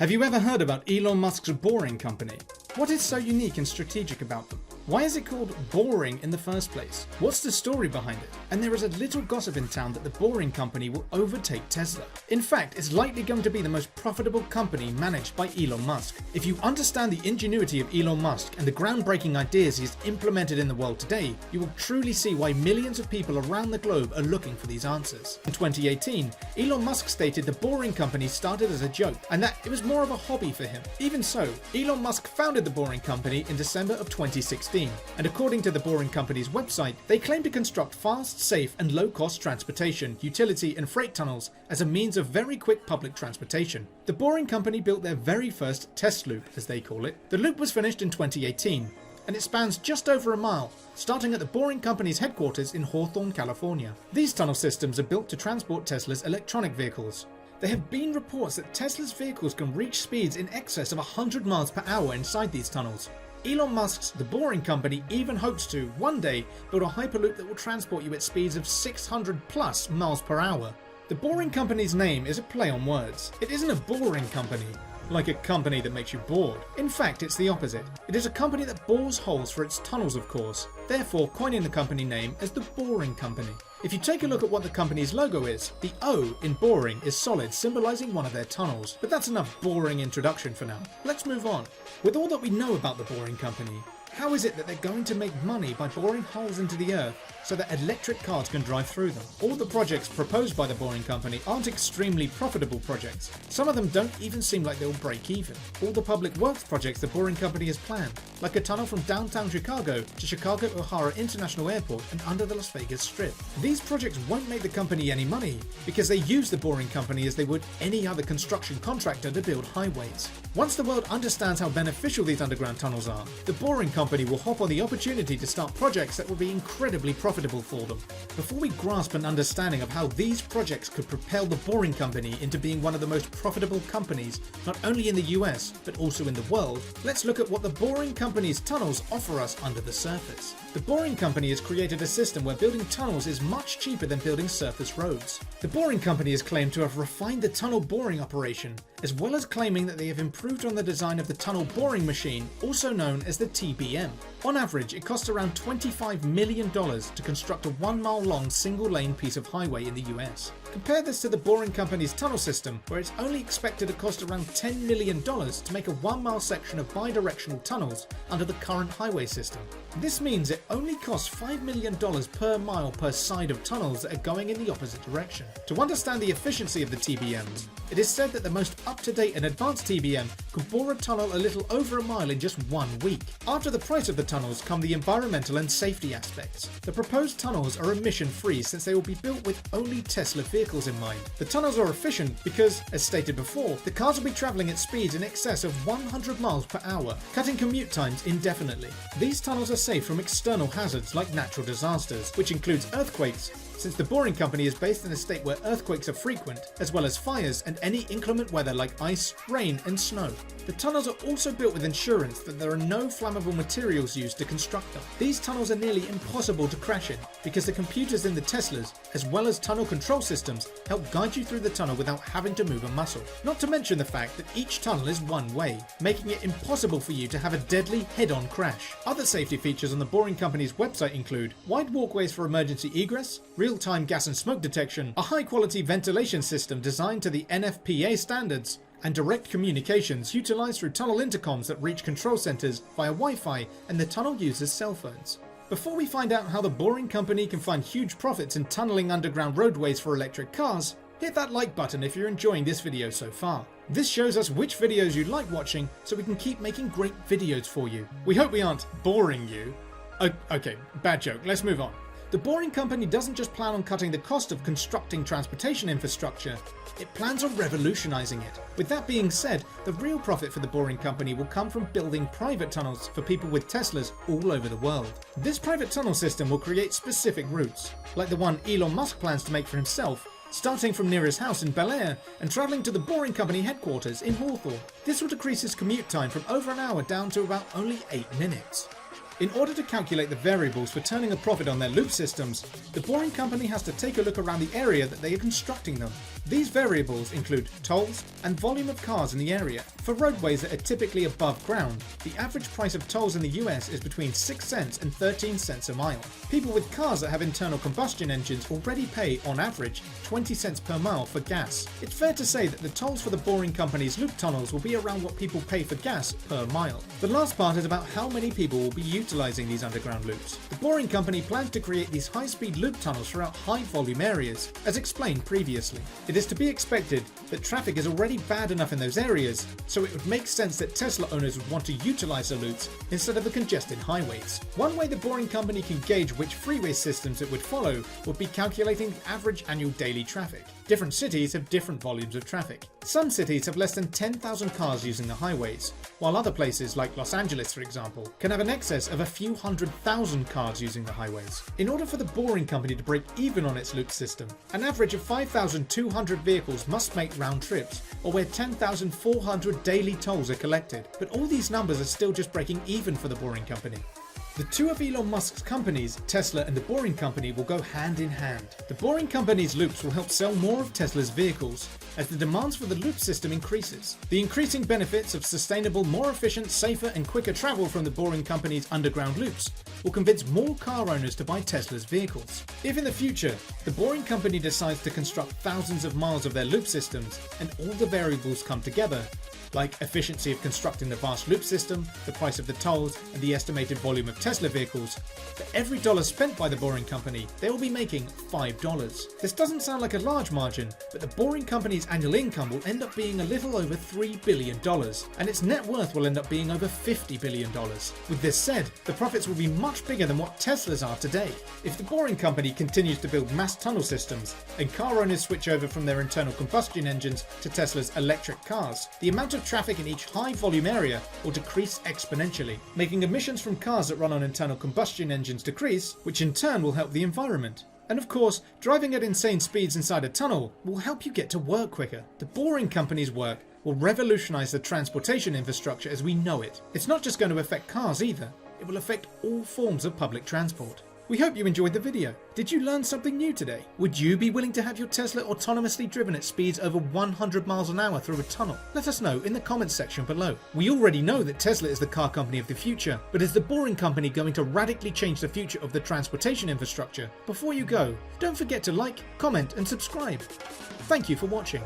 Have you ever heard about Elon Musk's Boring Company? What is so unique and strategic about them? Why is it called boring in the first place? What's the story behind it? And there is a little gossip in town that the Boring Company will overtake Tesla. In fact, it's likely going to be the most profitable company managed by Elon Musk. If you understand the ingenuity of Elon Musk and the groundbreaking ideas he's implemented in the world today, you will truly see why millions of people around the globe are looking for these answers. In 2018, Elon Musk stated the Boring Company started as a joke and that it was more of a hobby for him. Even so, Elon Musk founded the Boring Company in December of 2016. And according to the Boring Company's website, they claim to construct fast, safe and low-cost transportation, utility and freight tunnels as a means of very quick public transportation. The Boring Company built their very first test loop, as they call it. The loop was finished in 2018, and it spans just over a mile, starting at the Boring Company's headquarters in Hawthorne, California. These tunnel systems are built to transport Tesla's electronic vehicles. There have been reports that Tesla's vehicles can reach speeds in excess of 100 miles per hour inside these tunnels. Elon Musk's The Boring Company even hopes to, one day, build a hyperloop that will transport you at speeds of 600 plus miles per hour. The Boring Company's name is a play on words. It isn't a boring company, like a company that makes you bored. In fact, it's the opposite. It is a company that bores holes for its tunnels, of course, therefore coining the company name as the Boring Company. If you take a look at what the company's logo is, the O in boring is solid, symbolizing one of their tunnels. But that's enough boring introduction for now. Let's move on. With all that we know about the Boring Company, how is it that they're going to make money by boring holes into the earth so that electric cars can drive through them? All the projects proposed by the Boring Company aren't extremely profitable projects. Some of them don't even seem like they'll break even. All the public works projects the Boring Company has planned, like a tunnel from downtown Chicago to Chicago O'Hara International Airport and under the Las Vegas Strip. These projects won't make the company any money because they use the Boring Company as they would any other construction contractor to build highways. Once the world understands how beneficial these underground tunnels are, the Boring Company will hop on the opportunity to start projects that will be incredibly profitable for them. Before we grasp an understanding of how these projects could propel the Boring Company into being one of the most profitable companies, not only in the US, but also in the world, let's look at what the Boring Company's tunnels offer us under the surface. The Boring Company has created a system where building tunnels is much cheaper than building surface roads. The Boring Company has claimed to have refined the tunnel boring operation, as well as claiming that they have improved on the design of the tunnel boring machine, also known as the TBM. On average, it costs around $25 million to construct a 1 mile long single lane piece of highway in the US. Compare this to the Boring Company's tunnel system, where it's only expected to cost around $10 million to make a 1 mile section of bi-directional tunnels under the current highway system. This means it only costs $5 million per mile per side of tunnels that are going in the opposite direction. To understand the efficiency of the TBMs, it is said that the most up-to-date and advanced TBM could bore a tunnel a little over a mile in just 1 week. After the price of the tunnels come the environmental and safety aspects. The proposed tunnels are emission-free since they will be built with only Tesla vehicles in mind. The tunnels are efficient because, as stated before, the cars will be travelling at speeds in excess of 100 miles per hour, cutting commute times indefinitely. These tunnels are safe from external hazards like natural disasters, which includes earthquakes, since the Boring Company is based in a state where earthquakes are frequent, as well as fires and any inclement weather like ice, rain and snow. The tunnels are also built with insurance that there are no flammable materials used to construct them. These tunnels are nearly impossible to crash in because the computers in the Teslas, as well as tunnel control systems, help guide you through the tunnel without having to move a muscle. Not to mention the fact that each tunnel is one way, making it impossible for you to have a deadly head-on crash. Other safety features on the Boring Company's website include wide walkways for emergency egress, real-time gas and smoke detection, a high-quality ventilation system designed to the NFPA standards, and direct communications utilized through tunnel intercoms that reach control centers via Wi-Fi and the tunnel users' cell phones. Before we find out how the Boring Company can find huge profits in tunneling underground roadways for electric cars, hit that like button if you're enjoying this video so far. This shows us which videos you like watching so we can keep making great videos for you. We hope we aren't boring you. Okay, bad joke, let's move on. The Boring Company doesn't just plan on cutting the cost of constructing transportation infrastructure, it plans on revolutionizing it. With that being said, the real profit for the Boring Company will come from building private tunnels for people with Teslas all over the world. This private tunnel system will create specific routes, like the one Elon Musk plans to make for himself, starting from near his house in Bel Air and travelling to the Boring Company headquarters in Hawthorne. This will decrease his commute time from over an hour down to about only 8 minutes. In order to calculate the variables for turning a profit on their loop systems, the Boring Company has to take a look around the area that they are constructing them. These variables include tolls and volume of cars in the area. For roadways that are typically above ground, the average price of tolls in the US is between 6 cents and 13 cents a mile. People with cars that have internal combustion engines already pay, on average, 20 cents per mile for gas. It's fair to say that the tolls for the Boring Company's loop tunnels will be around what people pay for gas per mile. The last part is about how many people will be utilising these underground loops. The Boring Company plans to create these high-speed loop tunnels throughout high-volume areas, as explained previously. It is to be expected that traffic is already bad enough in those areas, so it would make sense that Tesla owners would want to utilise the loops instead of the congested highways. One way the Boring Company can gauge which freeway systems it would follow would be calculating the average annual daily traffic. Different cities have different volumes of traffic. Some cities have less than 10,000 cars using the highways, while other places like Los Angeles, for example, can have an excess of a few 100,000 cars using the highways. In order for the Boring Company to break even on its loop system, an average of 5,200 vehicles must make round trips, or where 10,400 daily tolls are collected. But all these numbers are still just breaking even for the Boring Company. The two of Elon Musk's companies, Tesla and the Boring Company, will go hand in hand. The Boring Company's loops will help sell more of Tesla's vehicles as the demands for the loop system increases. The increasing benefits of sustainable, more efficient, safer and quicker travel from the Boring Company's underground loops will convince more car owners to buy Tesla's vehicles. If in the future, the Boring Company decides to construct thousands of miles of their loop systems and all the variables come together, like efficiency of constructing the vast loop system, the price of the tolls, and the estimated volume of Tesla vehicles, for every dollar spent by the Boring Company, they will be making $5. This doesn't sound like a large margin, but the Boring Company's annual income will end up being a little over $3 billion, and its net worth will end up being over $50 billion. With this said, the profits will be much bigger than what Tesla's are today. If the Boring Company continues to build mass tunnel systems, and car owners switch over from their internal combustion engines to Tesla's electric cars, the amount of traffic in each high volume area will decrease exponentially, making emissions from cars that run on internal combustion engines decrease, which in turn will help the environment. And of course, driving at insane speeds inside a tunnel will help you get to work quicker. The Boring Company's work will revolutionize the transportation infrastructure as we know it. It's not just going to affect cars either, it will affect all forms of public transport. We hope you enjoyed the video. Did you learn something new today? Would you be willing to have your Tesla autonomously driven at speeds over 100 miles an hour through a tunnel? Let us know in the comments section below. We already know that Tesla is the car company of the future, but is the Boring Company going to radically change the future of the transportation infrastructure? Before you go, don't forget to like, comment and subscribe. Thank you for watching.